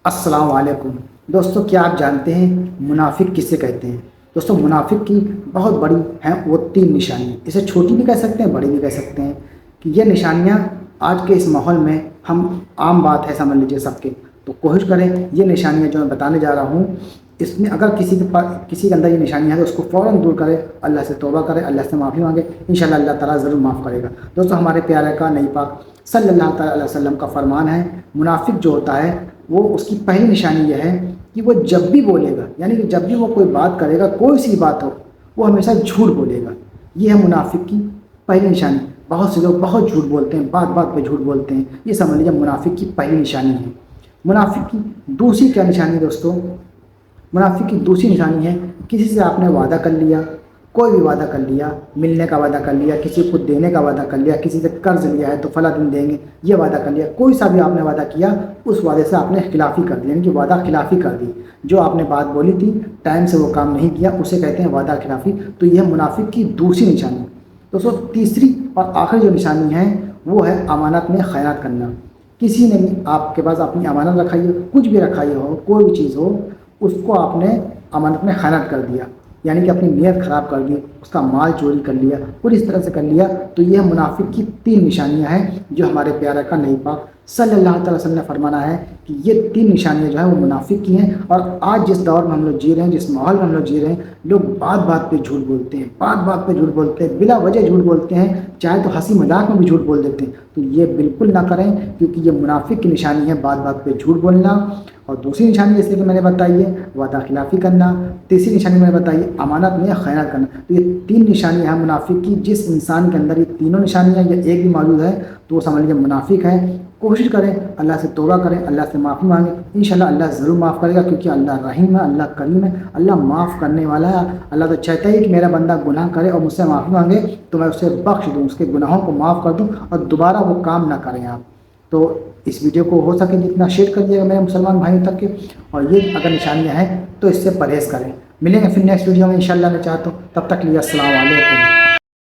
السلام علیکم دوستو، کیا آپ جانتے ہیں منافق کسے کہتے ہیں؟ دوستو، منافق کی بہت بڑی ہیں وہ تین نشانیاں، اسے چھوٹی بھی کہہ سکتے ہیں، بڑی بھی کہہ سکتے ہیں کہ یہ نشانیاں آج کے اس ماحول میں ہم عام بات ہے سمجھ لیجیے سب کے، تو کوشش کریں یہ نشانیاں جو میں بتانے جا رہا ہوں اس میں اگر کسی کے اندر یہ نشانیاں ہیں تو اس کو فوراً دور کرے، اللہ سے توبہ کرے، اللہ سے معافی مانگے، انشاءاللہ اللہ تعالیٰ ضرور معاف کرے گا۔ دوستو، ہمارے پیارے کا نبی پاک صلی اللہ تعالیٰ علیہ وسلم کا فرمان ہے، منافق جو ہوتا ہے وہ اس کی پہلی نشانی یہ ہے کہ وہ جب بھی بولے گا، یعنی کہ جب بھی وہ کوئی بات کرے گا، کوئی سی بات ہو، وہ ہمیشہ جھوٹ بولے گا۔ یہ ہے منافق کی پہلی نشانی۔ بہت سے لوگ بہت جھوٹ بولتے ہیں، بات بات پہ جھوٹ بولتے ہیں، یہ سمجھ لیجیے منافق کی پہلی نشانی ہے۔ منافق کی دوسری کیا نشانی ہے دوستو؟ منافق کی دوسری نشانی ہے کسی سے آپ نے وعدہ کر لیا، کوئی بھی وعدہ کر لیا، ملنے کا وعدہ کر لیا، کسی کو دینے کا وعدہ کر لیا، کسی سے قرض لیا ہے تو فلاں دن دیں گے، یہ وعدہ کر لیا، کوئی سا بھی آپ نے وعدہ کیا، اس وعدے سے آپ نے خلافی کر دی، یعنی کہ وعدہ خلافی کر دی۔ جو آپ نے بات بولی تھی ٹائم سے وہ کام نہیں کیا، اسے کہتے ہیں وعدہ خلافی۔ تو یہ منافق کی دوسری نشانی۔ دوستو، تیسری اور آخری جو نشانی ہے وہ ہے امانت میں خیانت کرنا۔ کسی نے بھی آپ کے پاس اپنی امانت رکھائی ہو، کچھ بھی رکھائی ہو، کوئی بھی چیز ہو، اس کو آپ نے امانت میں خیانت کر دیا، یعنی کہ اپنی نیت خراب کر دی، اس کا مال چوری کر لیا، پوری اس طرح سے کر لیا، تو یہ منافق کی تین نشانیاں ہیں جو ہمارے پیارے کا نبی پاک صلی اللہ تعالیٰ وسلم نے فرمانا ہے کہ یہ تین نشانیاں جو ہیں وہ منافق کی ہیں۔ اور آج جس دور میں ہم لوگ جی رہے ہیں، جس ماحول میں ہم لوگ جی رہے ہیں، لوگ بات بات پہ جھوٹ بولتے ہیں، بات بات پہ جھوٹ بولتے ہیں، بلا وجہ جھوٹ بولتے ہیں، چاہے تو ہنسی مذاق میں بھی جھوٹ بول دیتے ہیں، تو یہ بالکل نہ کریں، کیونکہ یہ منافق کی نشانی ہے بات بات پہ جھوٹ بولنا۔ اور دوسری نشانی جیسے کہ میں نے بتائی ہے وعدہ خلافی کرنا، تیسری نشانی میں نے بتائی ہے امانت میں خیانت کرنا۔ تو یہ تین نشانیاں ہیں منافق کی۔ جس انسان کے اندر یہ تینوں نشانیاں یا ایک بھی موجود ہے تو وہ سمجھ لیجیے منافق ہے۔ کوشش کریں، اللہ سے توبہ کریں، اللہ سے معافی مانگیں، انشاءاللہ اللہ ضرور معاف کرے گا، کیونکہ اللہ رحیم ہے، اللہ کریم ہے، اللہ معاف کرنے والا ہے۔ اللہ تو چاہتا ہے کہ میرا بندہ گناہ کرے اور مجھ سے معافی مانگے تو میں اسے بخش دوں، اس کے گناہوں کو معاف کر دوں اور دوبارہ وہ کام نہ کریں آپ۔ تو اس ویڈیو کو ہو سکے جتنا شیئر کر دیجیے گا میرے مسلمان بھائیوں تک کے، اور یہ اگر نشانیاں ہیں تو اس سے پرہیز کریں۔ ملیں گے پھر نیکسٹ ویڈیو میں انشاءاللہ میں چاہتا ہوں، تب تک لیے السلام علیکم۔